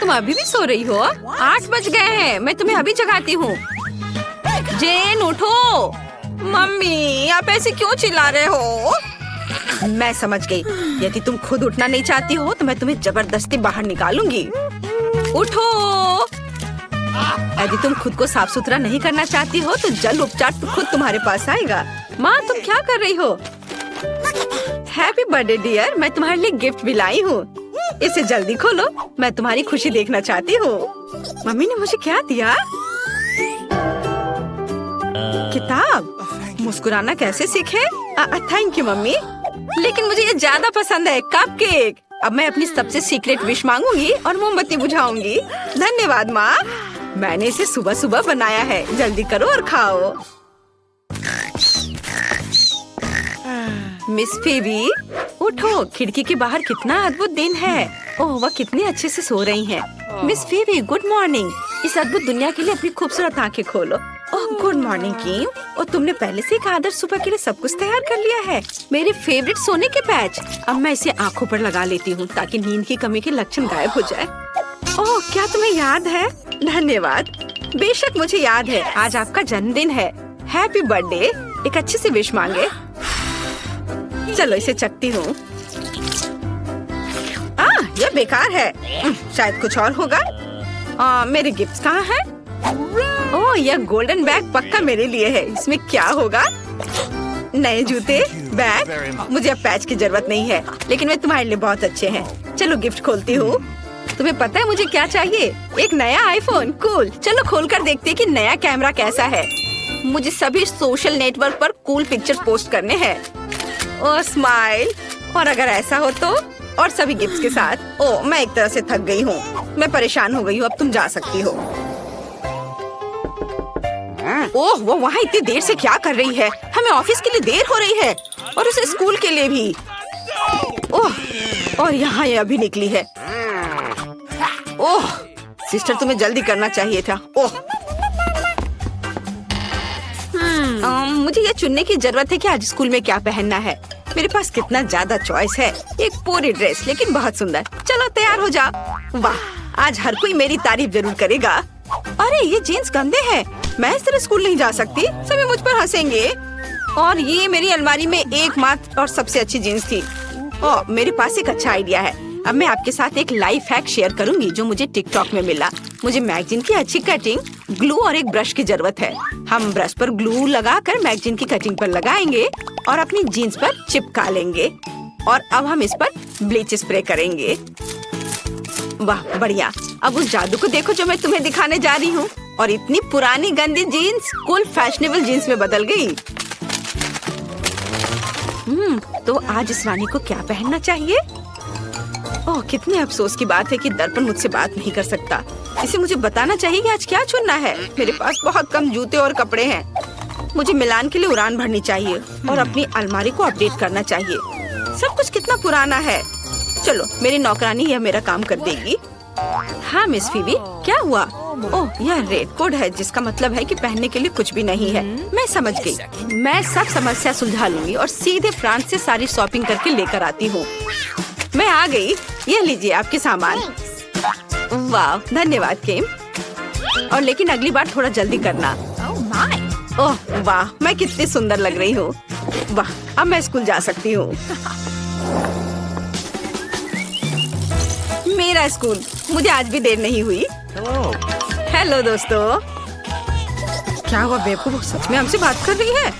तुम अभी भी सो रही हो? 8 बज गए हैं, मैं तुम्हें अभी जगाती हूँ। जेन उठो। मम्मी आप ऐसे क्यों चिल्ला रहे हो? मैं समझ गई, यदि तुम खुद उठना नहीं चाहती हो तो मैं तुम्हें जबरदस्ती बाहर निकालूंगी। उठो। यदि तुम खुद को साफ सुथरा नहीं करना चाहती हो तो जल उपचार तो खुद तुम्हारे पास आएगा। माँ तुम क्या कर रही हो? हैप्पी बर्थडे डियर, मैं तुम्हारे लिए गिफ्ट भी लाई हूँ। इसे जल्दी खोलो, मैं तुम्हारी खुशी देखना चाहती हूँ। मम्मी ने मुझे क्या दिया? किताब। मुस्कुराना कैसे सीखे? थैंक यू मम्मी, लेकिन मुझे ये ज्यादा पसंद है, कपकेक। अब मैं अपनी सबसे सीक्रेट विश मांगूंगी और मोमबत्ती बुझाऊंगी। धन्यवाद माँ, मैंने इसे सुबह सुबह बनाया है। जल्दी करो और खाओ। मिस फेबी उठो, खिड़की के बाहर कितना अद्भुत दिन है। ओह वह कितनी अच्छे से सो रही हैं। Miss फेबी good morning. इस अद्भुत दुनिया के लिए अपनी खूबसूरत आंखें खोलो। ओह गुड मॉर्निंग किम। और तुमने पहले से एक आदर्श सुबह के लिए सब कुछ तैयार कर लिया है। मेरे फेवरेट सोने के पैच। अब मैं इसे आंखों पर लगा लेती हूँ ताकि नींद की कमी के लक्षण गायब हो जाए। ओह क्या तुम्हें याद है? धन्यवाद। बेशक मुझे याद है, आज आपका जन्मदिन है। Happy birthday. एक अच्छे से विश मांगे। चलो इसे चखती हूँ। यह बेकार है। शायद कुछ और होगा। मेरे गिफ्ट्स कहाँ हैं? ओह यह गोल्डन बैग पक्का मेरे लिए है। इसमें क्या होगा? नए जूते, बैग। मुझे अब पैच की जरूरत नहीं है, लेकिन वे तुम्हारे लिए बहुत अच्छे हैं। चलो गिफ्ट खोलती हूँ। तुम्हें पता है मुझे क्या चाहिए? एक नया आईफोन। कूल। चलो खोलकर देखते हैं कि नया कैमरा कैसा है। मुझे सभी सोशल नेटवर्क पर कूल पिक्चर पोस्ट करने हैं। ओह स्माइल। और अगर ऐसा हो तो? और सभी गिफ्ट्स के साथ। ओह मैं एक तरह से थक गई हूँ, मैं परेशान हो गई हूँ। अब तुम जा सकती हो। ओह वो वहाँ इतनी देर से क्या कर रही है? हमें ऑफिस के लिए देर हो रही है और उसे स्कूल के लिए भी। ओह और यहाँ ये अभी निकली है। ओह सिस्टर तुम्हें जल्दी करना चाहिए था। ओह मुझे ये चुनने की जरूरत है कि आज स्कूल में क्या पहनना है। मेरे पास कितना ज्यादा चॉइस है। एक पूरी ड्रेस, लेकिन बहुत सुंदर। चलो तैयार हो जाओ। वाह आज हर कोई मेरी तारीफ जरूर करेगा। अरे ये जीन्स गंदे हैं, मैं इस तरह स्कूल नहीं जा सकती। सभी मुझ पर हंसेंगे। और ये मेरी अलमारी में एकमात्र और सबसे अच्छी जीन्स थी। ओह मेरे पास एक अच्छा आइडिया है। अब मैं आपके साथ एक लाइफ हैक शेयर करूंगी जो मुझे टिकटॉक में मिला। मुझे मैगजीन की अच्छी कटिंग, ग्लू और एक ब्रश की जरूरत है। हम ब्रश पर ग्लू लगाकर मैगजीन की कटिंग पर लगाएंगे और अपनी जीन्स पर चिपका लेंगे। और अब हम इस पर ब्लीच स्प्रे करेंगे। वाह बढ़िया। अब उस जादू को देखो जो मैं तुम्हें दिखाने जा रही हूँ। और इतनी पुरानी गंदी जीन्स कूल फैशनेबल जीन्स में बदल गई। तो आज इस रानी को क्या पहनना चाहिए? ओह कितने अफसोस की बात है कि दर्पण मुझसे बात नहीं कर सकता। इसे मुझे बताना चाहिए कि आज क्या चुनना है। मेरे पास बहुत कम जूते और कपड़े हैं। मुझे मिलान के लिए उड़ान भरनी चाहिए और अपनी अलमारी को अपडेट करना चाहिए। सब कुछ कितना पुराना है। चलो मेरी नौकरानी यह मेरा काम कर देगी। हाँ मिस फीबी क्या हुआ? ओह यह रेड कोड है, जिसका मतलब है कि पहनने के लिए कुछ भी नहीं है। मैं समझ गई। मैं सब समस्या सुलझा लूंगी और सीधे फ्रांस से सारी शॉपिंग करके लेकर आती हूँ। मैं आ गई। ये लीजिए आपके सामान। वाह धन्यवाद किम। और लेकिन अगली बार थोड़ा जल्दी करना। ओह वाह मैं कितनी सुंदर लग रही हूँ। वाह अब मैं स्कूल जा सकती हूँ। मेरा स्कूल। मुझे आज भी देर नहीं हुई। हेलो दोस्तों। क्या हुआ बेवकूफ, सच में हमसे बात कर रही है?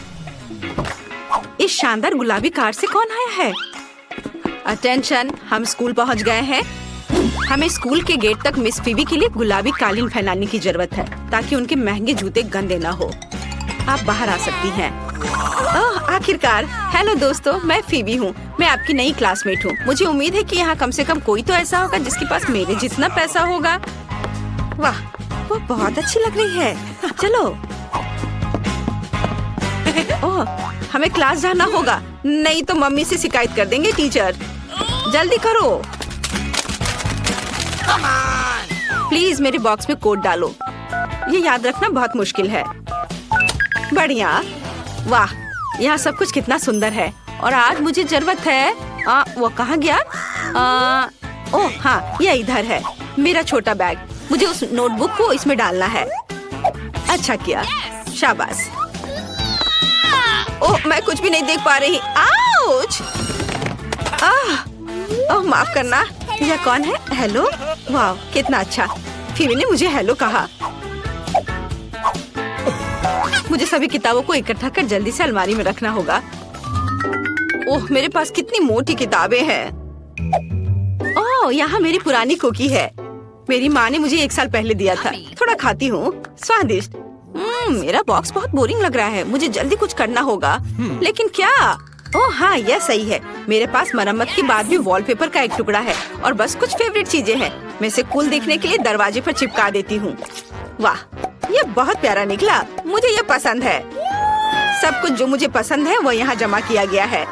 इस शानदार गुलाबी कार से कौन आया है? अटेंशन, हम स्कूल पहुंच गए हैं। हमें स्कूल के गेट तक मिस फीबी के लिए गुलाबी कालीन फैलाने की जरूरत है ताकि उनके महंगे जूते गंदे ना हो। आप बाहर आ सकती हैं। ओह आखिरकार। हेलो दोस्तों, मैं फीबी हूँ। मैं आपकी नई क्लासमेट हूँ। मुझे उम्मीद है कि यहाँ कम से कम कोई तो ऐसा होगा जिसके पास मेरे जितना पैसा होगा। वाह वो बहुत अच्छी लग रही है। चलो। ओह हमें क्लास जाना होगा, नहीं तो मम्मी से शिकायत कर देंगे टीचर। जल्दी करो। प्लीज मेरे बॉक्स में कोड डालो। ये याद रखना बहुत मुश्किल है। बढ़िया। वाह यहाँ सब कुछ कितना सुंदर है। और आज मुझे जरूरत है। वो कहाँ गया? ओह हाँ ये इधर है। मेरा छोटा बैग, मुझे उस नोटबुक को इसमें डालना है। अच्छा किया, शाबाश। ओह, मैं कुछ भी नहीं देख पा रही। आउच! ओह, माफ करना। यह कौन है? हेलो। वाह, कितना अच्छा। फीवी ने मुझे हेलो कहा। मुझे सभी किताबों को इकट्ठा कर जल्दी से अलमारी में रखना होगा। ओह, मेरे पास कितनी मोटी किताबें हैं। ओह, यहाँ मेरी पुरानी कुकी है। मेरी माँ ने मुझे 1 साल पहले दिया था। थोड़ा खाती हूँ, स्वादिष्ट। मेरा बॉक्स बहुत बोरिंग लग रहा है। मुझे जल्दी कुछ करना होगा। लेकिन क्या? ओह हाँ, यह सही है। मेरे पास मरम्मत के बाद भी वॉलपेपर का एक टुकड़ा है और बस कुछ फेवरेट चीजें हैं। मैं इसे कूल देखने के लिए दरवाजे पर चिपका देती हूँ। वाह, ये बहुत प्यारा निकला। मुझे ये पसंद है। सब कुछ जो मुझे पसंद है वो यहाँ जमा किया गया है।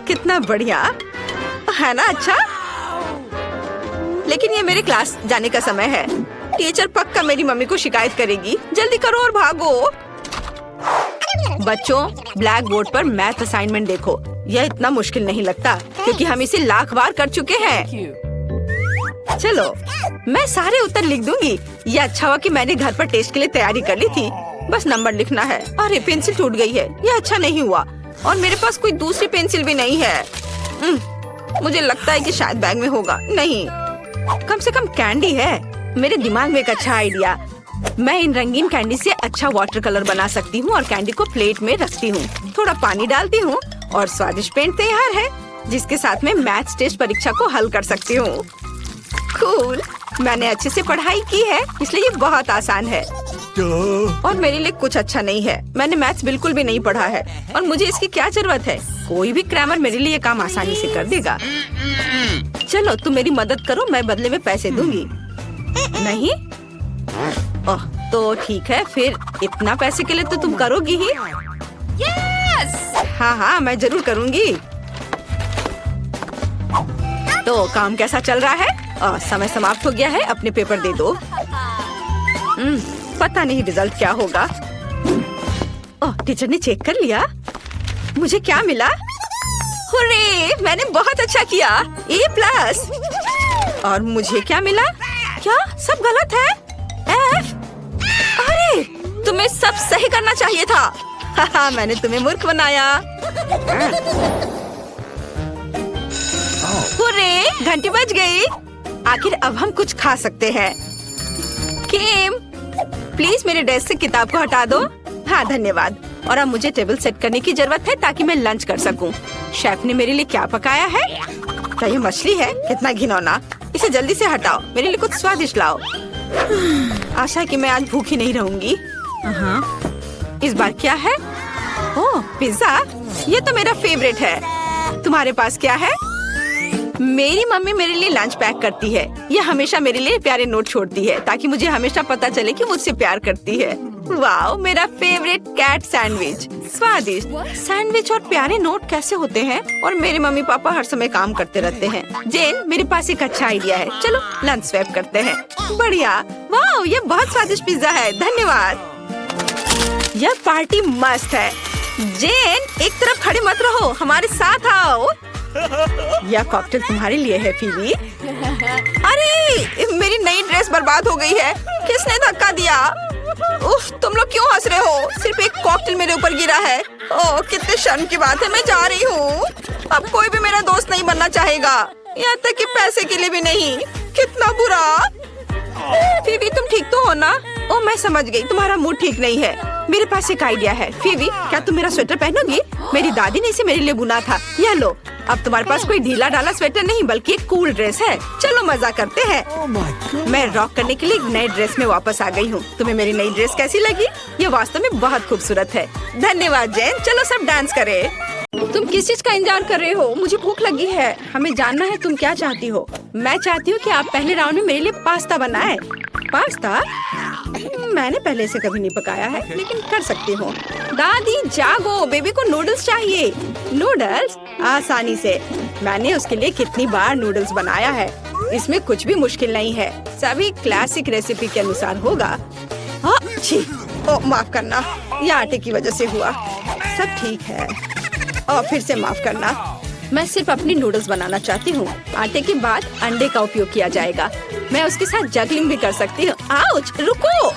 कितना बढ़िया है ना? अच्छा, लेकिन ये मेरे क्लास जाने का समय है। टीचर पक्का मेरी मम्मी को शिकायत करेगी। जल्दी करो और भागो। बच्चों, ब्लैक बोर्ड पर मैथ असाइनमेंट देखो। यह इतना मुश्किल नहीं लगता क्योंकि हम इसे लाख बार कर चुके हैं। चलो, मैं सारे उत्तर लिख दूंगी। यह अच्छा हुआ कि मैंने घर पर टेस्ट के लिए तैयारी कर ली थी। बस नंबर लिखना है। अरे, पेंसिल टूट गई है। यह अच्छा नहीं हुआ और मेरे पास कोई दूसरी पेंसिल भी नहीं है। मुझे लगता है कि शायद बैग में होगा। नहीं, कम से कम कैंडी है। मेरे दिमाग में एक अच्छा आइडिया। मैं इन रंगीन कैंडी से अच्छा वाटर कलर बना सकती हूँ और कैंडी को प्लेट में रखती हूँ। थोड़ा पानी डालती हूँ और स्वादिष्ट पेंट तैयार है, जिसके साथ में मैथ्स टेस्ट परीक्षा को हल कर सकती हूँ। कूल। मैंने अच्छे से पढ़ाई की है, इसलिए ये बहुत आसान है। और मेरे लिए कुछ अच्छा नहीं है। मैंने मैथ्स बिल्कुल भी नहीं पढ़ा है और मुझे इसकी क्या जरूरत है। कोई भी क्रैमर मेरे लिए ये काम आसानी से कर देगा। चलो, तुम मेरी मदद करो, मैं बदले में पैसे दूंगी। नहीं? ओह, तो ठीक है, फिर इतना पैसे के लिए तो तुम करोगी ही। हाँ हाँ, मैं जरूर करूँगी। तो काम कैसा चल रहा है? समय समाप्त हो गया है। अपने पेपर दे दो। पता नहीं रिजल्ट क्या होगा। ओह, टीचर ने चेक कर लिया। मुझे क्या मिला? हुर्रे, मैंने बहुत अच्छा किया। A+। और मुझे क्या मिला? क्या सब गलत है? F। अरे, तुम्हें सब सही करना चाहिए था। हाहा, मैंने तुम्हें मूर्ख बनाया। हुर्रे, घंटी बज गई। आखिर अब हम कुछ खा सकते हैं। किम, प्लीज मेरे डेस्क से किताब को हटा दो। हाँ, धन्यवाद। और अब मुझे टेबल सेट करने की जरूरत है ताकि मैं लंच कर सकूं। शेफ ने मेरे लिए क्या पकाया है? क्या ये मछली है? कितना घिनौना। इसे जल्दी से हटाओ। मेरे लिए कुछ स्वादिष्ट लाओ। आशा है कि मैं आज भूखी नहीं रहूंगी। इस बार क्या है? ओह, पिज्जा। ये तो मेरा फेवरेट है। तुम्हारे पास क्या है? मेरी मम्मी मेरे लिए लंच पैक करती है। यह हमेशा मेरे लिए प्यारे नोट छोड़ती है ताकि मुझे हमेशा पता चले कि मुझसे प्यार करती है। वाओ, मेरा फेवरेट कैट सैंडविच। स्वादिष्ट सैंडविच और प्यारे नोट कैसे होते हैं? और मेरे मम्मी पापा हर समय काम करते रहते हैं। जेन, मेरे पास एक अच्छा आइडिया है। चलो लंच स्वैप करते हैं। बढ़िया। वाओ, ये बहुत स्वादिष्ट पिज्जा है। धन्यवाद। यह पार्टी मस्त है। जेन, एक तरफ खड़े मत रहो, हमारे साथ आओ। यह कॉकटेल तुम्हारे लिए है, फीवी। अरे, मेरी नई ड्रेस बर्बाद हो गई है। किसने धक्का दिया? उफ, तुम लोग क्यों हंस रहे हो? सिर्फ एक कॉकटेल मेरे ऊपर गिरा है। ओह, कितने शर्म की बात है। मैं जा रही हूँ। अब कोई भी मेरा दोस्त नहीं बनना चाहेगा, यहाँ तक कि पैसे के लिए भी नहीं। कितना बुरा। फीवी, तुम ठीक तो हो ना? ओह, मैं समझ गई, तुम्हारा मूड ठीक नहीं है। मेरे पास एक आइडिया है। फीवी, क्या तुम मेरा स्वेटर पहनोगी? मेरी दादी ने इसे मेरे लिए बुना था। यह लो। अब तुम्हारे पास कोई ढीला ढाला स्वेटर नहीं बल्कि एक कूल ड्रेस है। चलो मजा करते हैं। मैं रॉक करने के लिए एक नए ड्रेस में वापस आ गई हूँ। तुम्हें मेरी नई ड्रेस कैसी लगी? ये वास्तव में बहुत खूबसूरत है। धन्यवाद जैन। चलो सब डांस करें। तुम किस चीज का इंतजार कर रहे हो? मुझे भूख लगी है। हमें जानना है तुम क्या चाहती हो। मैं चाहती हूँ कि आप पहले राउंड में मेरे लिए पास्ता बनाएं। पास्ता? मैंने पहले से कभी नहीं पकाया है, लेकिन कर सकती हूँ। दादी जागो, बेबी को नूडल्स चाहिए। नूडल्स? आसानी से। मैंने उसके लिए कितनी बार नूडल्स बनाया है। इसमें कुछ भी मुश्किल नहीं है। सभी क्लासिक रेसिपी के अनुसार होगा। छी, ओ माफ करना, यह आटे की वजह से हुआ। सब ठीक है। और फिर से माफ करना। मैं सिर्फ अपनी नूडल्स बनाना चाहती हूँ। आटे के बाद अंडे का उपयोग किया जाएगा। मैं उसके साथ जगलिंग भी कर सकती हूँ। आउच, रुको।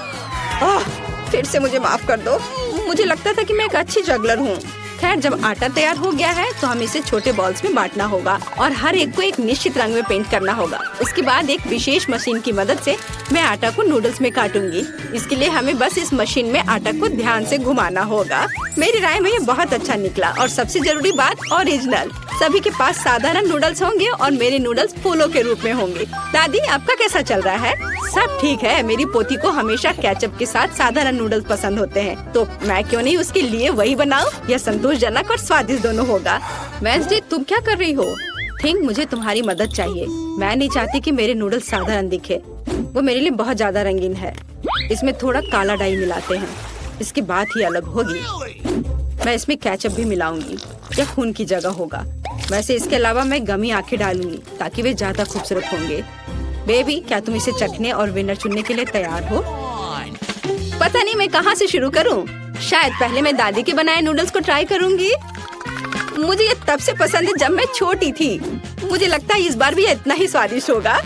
फिर से मुझे माफ कर दो। मुझे लगता था कि मैं एक अच्छी जगलर हूँ। खैर, जब आटा तैयार हो गया है तो हमें इसे छोटे बॉल्स में बांटना होगा और हर एक को एक निश्चित रंग में पेंट करना होगा। उसके बाद एक विशेष मशीन की मदद से मैं आटा को नूडल्स में काटूंगी। इसके लिए हमें बस इस मशीन में आटा को ध्यान से घुमाना होगा। मेरी राय में ये बहुत अच्छा निकला। और सबसे जरूरी बात, ओरिजिनल। सभी के पास साधारण नूडल्स होंगे और मेरे नूडल्स फूलों के रूप में होंगे। दादी, आपका कैसा चल रहा है? सब ठीक है। मेरी पोती को हमेशा केचप के साथ साधारण नूडल्स पसंद होते हैं, तो मैं क्यों नहीं उसके लिए वही बनाऊं? यह संतोषजनक और स्वादिष्ट दोनों होगा। वेंसडे, तुम क्या कर रही हो? थिंक, मुझे तुम्हारी मदद चाहिए। मैं नहीं चाहती कि मेरे नूडल्स साधारण दिखे। वो मेरे लिए बहुत ज्यादा रंगीन है। इसमें थोड़ा काला डाई मिलाते हैं। इसकी बात ही अलग होगी। मैं इसमें केचप भी मिलाऊंगी। यह खून की जगह होगा। वैसे इसके अलावा मैं गमी आंखें डालूंगी ताकि वे ज्यादा खूबसूरत होंगे। बेबी, क्या तुम इसे चखने और विनर चुनने के लिए तैयार हो? पता नहीं मैं कहाँ से शुरू करूँ। शायद पहले मैं दादी के बनाए नूडल्स को ट्राई करूँगी। मुझे ये तब से पसंद है जब मैं छोटी थी। मुझे लगता है इस बार भी इतना ही स्वादिष्ट होगा।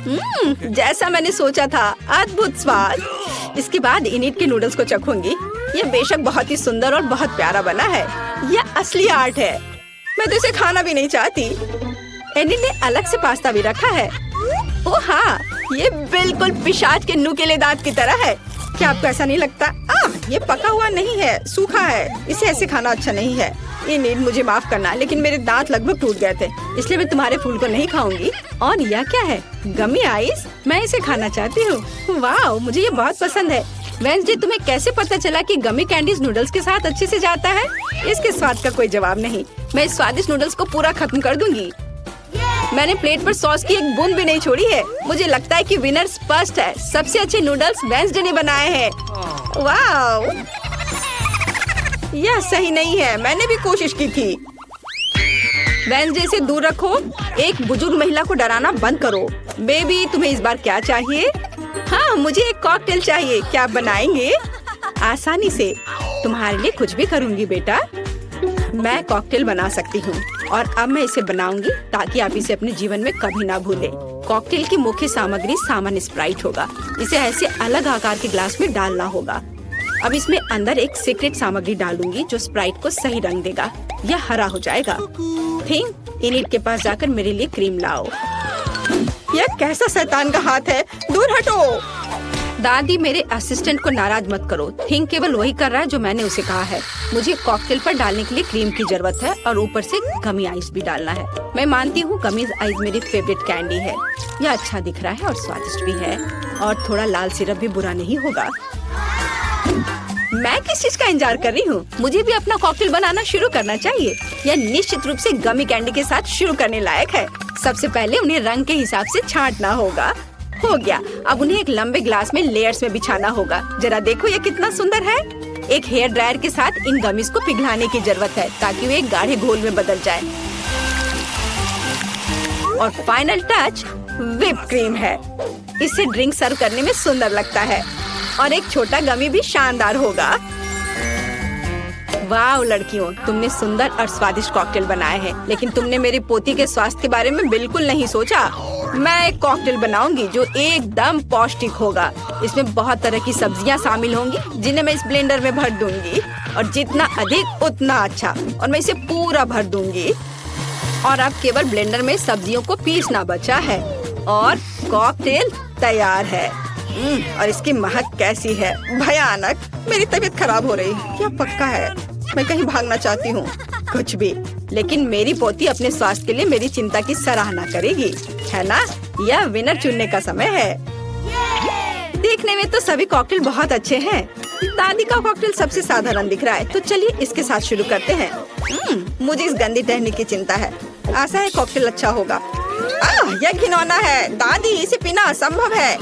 जैसा मैंने सोचा था, अद्भुत स्वाद। इसके बाद इनिट के नूडल्स को चखूंगी। ये बेशक बहुत ही सुंदर और बहुत प्यारा बना है। यह असली आर्ट है। मैं तो इसे खाना भी नहीं चाहती। इनिट ने अलग से पास्ता भी रखा है। ओह हाँ, ये बिल्कुल पिशाच के नुकीले दांत की तरह है। क्या आपको ऐसा नहीं लगता? ये पका हुआ नहीं है, सूखा है। इसे ऐसे खाना अच्छा नहीं है। इनिट, मुझे माफ करना, लेकिन मेरे दांत लगभग टूट गए थे, इसलिए मैं तुम्हारे फूल को नहीं खाऊंगी। और यह क्या है? गमी आइस? मैं इसे खाना चाहती हूँ। वाह, मुझे ये बहुत पसंद है। वेंसडे, तुम्हें कैसे पता चला कि गमी कैंडीज नूडल्स के साथ अच्छे से जाता है? इसके स्वाद का कोई जवाब नहीं। मैं इस स्वादिष्ट नूडल्स को पूरा खत्म कर दूंगी। मैंने प्लेट पर सॉस की एक बूंद भी नहीं छोड़ी है। मुझे लगता है कि विनर स्पष्ट है। सबसे अच्छे नूडल्स वेंसडे ने बनाए हैं। वाह, यह सही नहीं है। मैंने भी कोशिश की थी। वेंसडे से दूर रखो। एक बुजुर्ग महिला को डराना बंद करो। बेबी, तुम्हें इस बार क्या चाहिए? हाँ, मुझे एक कॉकटेल चाहिए। क्या आप बनाएंगे? आसानी से। तुम्हारे लिए कुछ भी करूँगी बेटा। मैं कॉकटेल बना सकती हूँ और अब मैं इसे बनाऊंगी ताकि आप इसे अपने जीवन में कभी ना भूलें। कॉकटेल की मुख्य सामग्री सामान्य स्प्राइट होगा। इसे ऐसे अलग आकार के ग्लास में डालना होगा। अब इसमें अंदर एक सीक्रेट सामग्री डालूंगी जो स्प्राइट को सही रंग देगा। यह हरा हो जाएगा। थिंक, इनिट के पास जाकर मेरे लिए क्रीम लाओ। यह कैसा शैतान का हाथ है? दूर हटो। दादी, मेरे असिस्टेंट को नाराज मत करो। थिंक केवल वही कर रहा है जो मैंने उसे कहा है। मुझे कॉकटेल पर डालने के लिए क्रीम की जरूरत है और ऊपर से गमी आइस भी डालना है। मैं मानती हूँ गमी आइस मेरी फेवरेट कैंडी है। यह अच्छा दिख रहा है और स्वादिष्ट भी है। और थोड़ा लाल सिरप भी बुरा नहीं होगा। मैं किस चीज का इंतजार कर रही हूँ? मुझे भी अपना कॉकटेल बनाना शुरू करना चाहिए। यह निश्चित रूप से गमी कैंडी के साथ शुरू करने लायक है। सबसे पहले उन्हें रंग के हिसाब से छांटना होगा। हो गया। अब उन्हें एक लंबे ग्लास में लेयर्स में बिछाना होगा। जरा देखो ये कितना सुंदर है। एक हेयर ड्रायर के साथ इन गमीज को पिघलाने की जरूरत है ताकि वे एक गाढ़े घोल में बदल जाए। और फाइनल टच व्हिप क्रीम है। इससे ड्रिंक सर्व करने में सुंदर लगता है और एक छोटा गमी भी शानदार होगा। वाह लड़कियों, तुमने सुंदर और स्वादिष्ट कॉकटेल बनाए हैं, लेकिन तुमने मेरी पोती के स्वास्थ्य के बारे में बिल्कुल नहीं सोचा। मैं एक कॉकटेल बनाऊंगी जो एकदम पौष्टिक होगा। इसमें बहुत तरह की सब्जियां शामिल होंगी जिन्हें मैं इस ब्लेंडर में भर दूंगी। और जितना अधिक उतना अच्छा। और मैं इसे पूरा भर दूंगी। और अब केवल ब्लेंडर में सब्जियों को पीसना बचा है और कॉकटेल तैयार है। और इसकी महक कैसी है? भयानक। मेरी तबीयत खराब हो रही है। क्या पक्का है? मैं कहीं भागना चाहती हूँ। कुछ भी, लेकिन मेरी पोती अपने स्वास्थ्य के लिए मेरी चिंता की सराहना करेगी, है ना? यह विनर चुनने का समय है। देखने में तो सभी कॉकटेल बहुत अच्छे हैं। दादी का कॉकटेल सबसे साधारण दिख रहा है, तो चलिए इसके साथ शुरू करते हैं। मुझे इस गंदी टहनी की चिंता है। आशा है कॉकटेल अच्छा होगा। यह घिनौना है। दादी, इसे पीना असंभव है।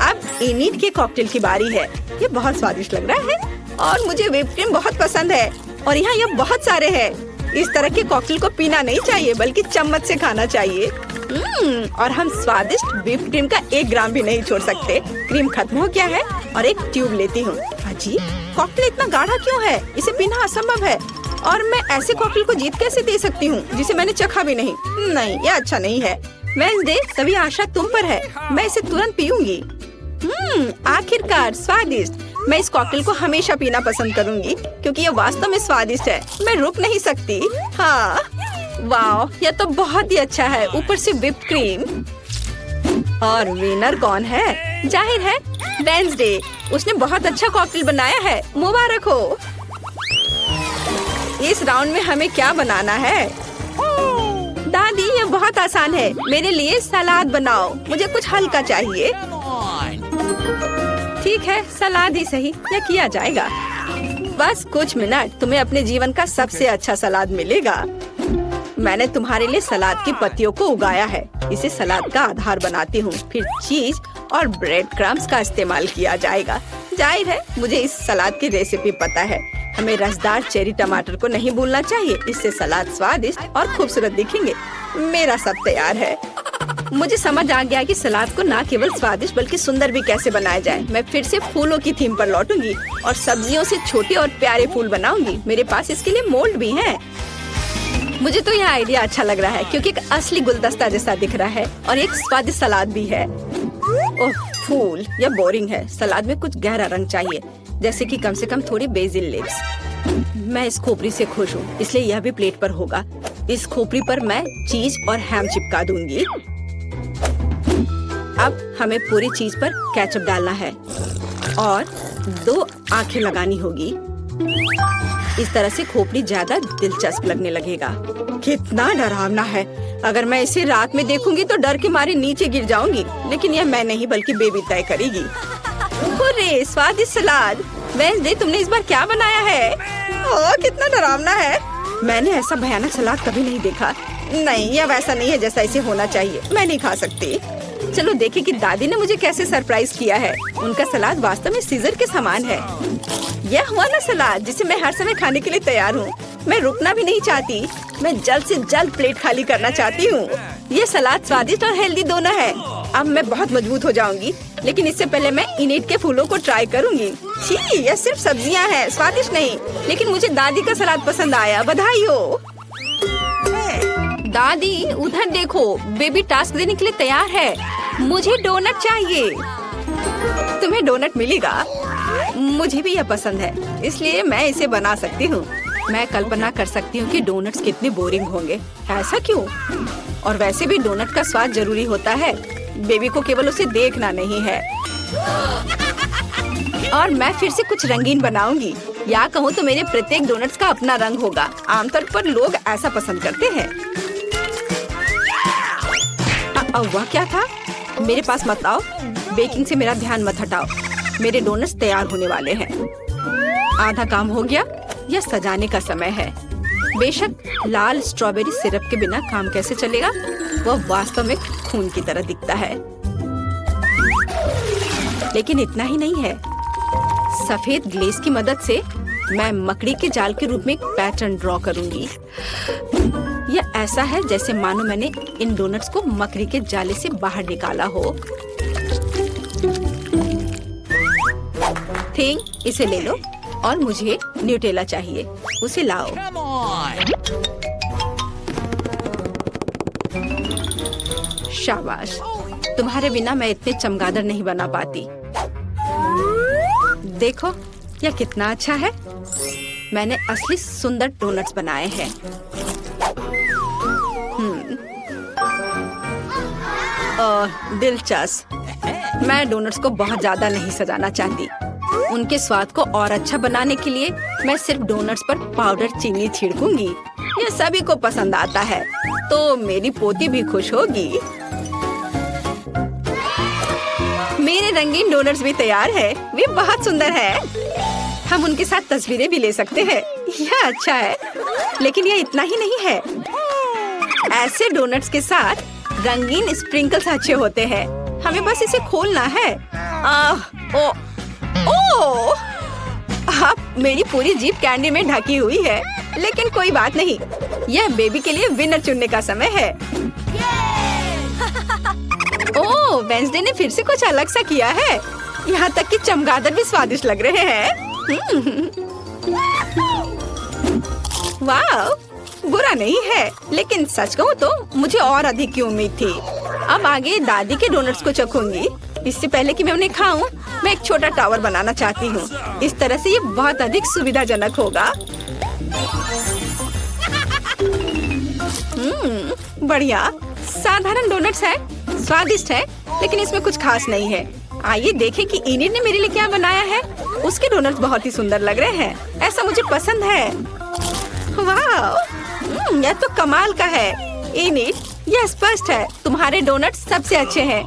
अब इनिट के कॉकटेल की बारी है। ये बहुत स्वादिष्ट लग रहा है और मुझे व्हिप क्रीम बहुत पसंद है। और यहाँ ये बहुत सारे हैं। इस तरह के कॉकटेल को पीना नहीं चाहिए बल्कि चम्मच से खाना चाहिए। और हम स्वादिष्ट व्हिप क्रीम का 1 ग्राम भी नहीं छोड़ सकते। क्रीम खत्म हो गया है और एक ट्यूब लेती हूँ। अजी, कॉकटेल इतना गाढ़ा क्यों है? इसे पीना असंभव है। और मैं ऐसे कॉकटेल को जीत कैसे दे सकती हूँ जिसे मैंने चखा भी नहीं। नहीं, ये अच्छा नहीं है। वेडनेसडे, सभी आशा तुम पर है। मैं इसे तुरंत पीऊंगी। आखिरकार स्वादिष्ट। मैं इस कॉकटेल को हमेशा पीना पसंद करूंगी क्योंकि ये वास्तव में स्वादिष्ट है। मैं रुक नहीं सकती। हाँ, वाह, यह तो बहुत ही अच्छा है। ऊपर से व्हिप्ड क्रीम। और विनर कौन है? जाहिर है वेडनेसडे। उसने बहुत अच्छा कॉकटेल बनाया है। मुबारक हो। इस राउंड में हमें क्या बनाना है? दादी, ये बहुत आसान है। मेरे लिए सलाद बनाओ। मुझे कुछ हल्का चाहिए। ठीक है, सलाद ही सही। यह किया जाएगा। बस कुछ मिनट, तुम्हें अपने जीवन का सबसे अच्छा सलाद मिलेगा। मैंने तुम्हारे लिए सलाद की पत्तियों को उगाया है। इसे सलाद का आधार बनाती हूँ। फिर चीज और ब्रेड क्रम्स का इस्तेमाल किया जाएगा। जाहिर है मुझे इस सलाद की रेसिपी पता है। हमें रसदार चेरी टमाटर को नहीं भूलना चाहिए। इससे सलाद स्वादिष्ट और खूबसूरत दिखेंगे। मेरा सब तैयार है। मुझे समझ आ गया कि सलाद को न केवल स्वादिष्ट बल्कि सुंदर भी कैसे बनाया जाए। मैं फिर से फूलों की थीम पर लौटूंगी और सब्जियों से छोटे और प्यारे फूल बनाऊंगी। मेरे पास इसके लिए मोल्ड भी है। मुझे तो यह आइडिया अच्छा लग रहा है क्योंकि एक असली गुलदस्ता जैसा दिख रहा है और एक स्वादिष्ट सलाद भी है। ओह, फूल, यह बोरिंग है। सलाद में कुछ गहरा रंग चाहिए, जैसे कि कम से कम थोड़ी बेसिल लीव्स। मैं इस खोपड़ी से खुश हूँ, इसलिए यह भी प्लेट पर होगा। इस खोपड़ी पर मैं चीज और हैम चिपका दूंगी। अब हमें पूरी चीज पर केचप डालना है और 2 आंखें लगानी होगी। इस तरह से खोपड़ी ज्यादा दिलचस्प लगने लगेगा। कितना डरावना है। अगर मैं इसे रात में देखूंगी तो डर के मारे नीचे गिर जाऊंगी। लेकिन यह मैं नहीं बल्कि बेबी तय करेगी। हुर्रे, स्वादिष्ट सलाद। वेडनेसडे, तुमने इस बार क्या बनाया है? ओह, कितना डरावना है। मैंने ऐसा भयानक सलाद कभी नहीं देखा। नहीं, यह वैसा नहीं है जैसा इसे होना चाहिए। मैं नहीं खा सकती। चलो देखें कि दादी ने मुझे कैसे सरप्राइज किया है। उनका सलाद वास्तव में सीजर के समान है। यह हुआ ना सलाद जिसे मैं हर समय खाने के लिए तैयार हूँ। मैं रुकना भी नहीं चाहती। मैं जल्द से जल्द प्लेट खाली करना चाहती हूँ। ये सलाद स्वादिष्ट और हेल्दी दोनों है। अब मैं बहुत मजबूत हो जाऊंगी, लेकिन इससे पहले मैं इनेट के फूलों को ट्राई करूंगी। छी, यह सिर्फ सब्जियां हैं, स्वादिष्ट नहीं। लेकिन मुझे दादी का सलाद पसंद आया। बधाई हो दादी। उधर देखो, बेबी टास्क देने के लिए तैयार है। मुझे डोनट चाहिए। तुम्हें डोनट मिलेगा। मुझे भी यह पसंद है, इसलिए मैं इसे बना सकती हूँ। मैं कल्पना कर सकती हूँ कि डोनट्स कितने बोरिंग होंगे। ऐसा क्यों? और वैसे भी डोनट का स्वाद जरूरी होता है। बेबी को केवल उसे देखना नहीं है। और मैं फिर से कुछ रंगीन बनाऊंगी। या कहूँ तो मेरे प्रत्येक डोनट्स का अपना रंग होगा। आमतौर पर लोग ऐसा पसंद करते हैं। वह क्या था? मेरे पास मत आओ। बेकिंग से मेरा ध्यान मत हटाओ। मेरे डोनट्स तैयार होने वाले हैं। आधा काम हो गया। यह सजाने का समय है। बेशक लाल स्ट्रॉबेरी सिरप के बिना काम कैसे चलेगा? वह वास्तव में खून की तरह दिखता है। लेकिन इतना ही नहीं है। सफेद ग्लेज की मदद से मैं मकड़ी के जाल के रूप में एक पैटर्न ड्रॉ करूंगी। यह ऐसा है जैसे मानो मैंने इन डोनट्स को मकड़ी के जाले से बाहर निकाला हो। थिंग, इसे ले लो। और मुझे न्यूटेला चाहिए। उसे लाओ। शाबाश। तुम्हारे बिना मैं इतने चमगादड़ नहीं बना पाती। देखो, यह कितना अच्छा है। मैंने असली सुंदर डोनट्स बनाए हैं। दिलचस्प। मैं डोनट्स को बहुत ज्यादा नहीं सजाना चाहती। उनके स्वाद को और अच्छा बनाने के लिए मैं सिर्फ डोनट्स पर पाउडर चीनी छिड़कूंगी। यह सभी को पसंद आता है, तो मेरी पोती भी खुश होगी। मेरे रंगीन डोनट्स भी तैयार है। वे बहुत सुंदर है। हम उनके साथ तस्वीरें भी ले सकते हैं। यह अच्छा है, लेकिन यह इतना ही नहीं है। ऐसे डोनट्स के साथ रंगीन स्प्रिंकल्स अच्छे होते हैं। हमें बस इसे खोलना है। ओह! अब मेरी पूरी जीभ कैंडी में ढकी हुई है। लेकिन कोई बात नहीं। यह बेबी के लिए विनर चुनने का समय है। ओह, वेडनेसडे ने फिर से कुछ अलग सा किया है। यहाँ तक कि चमगादड़ भी स्वादिष्ट लग रहे हैं। वाह, बुरा नहीं है, लेकिन सच कहूँ तो मुझे और अधिक की उम्मीद थी। अब आगे दादी के डोनट्स को चखूंगी। इससे पहले कि मैं उन्हें खाऊं, मैं एक छोटा टावर बनाना चाहती हूँ। इस तरह से ये बहुत अधिक सुविधाजनक होगा। बढ़िया, साधारण डोनट्स है, स्वादिष्ट है, लेकिन इसमें कुछ खास नहीं है। आइए देखें कि इनिड ने मेरे लिए क्या बनाया है। उसके डोनट्स बहुत ही सुंदर लग रहे हैं, ऐसा मुझे पसंद है। वाह, यह तो कमाल का है। इनिड, यह स्पष्ट है तुम्हारे डोनट्स सबसे अच्छे हैं।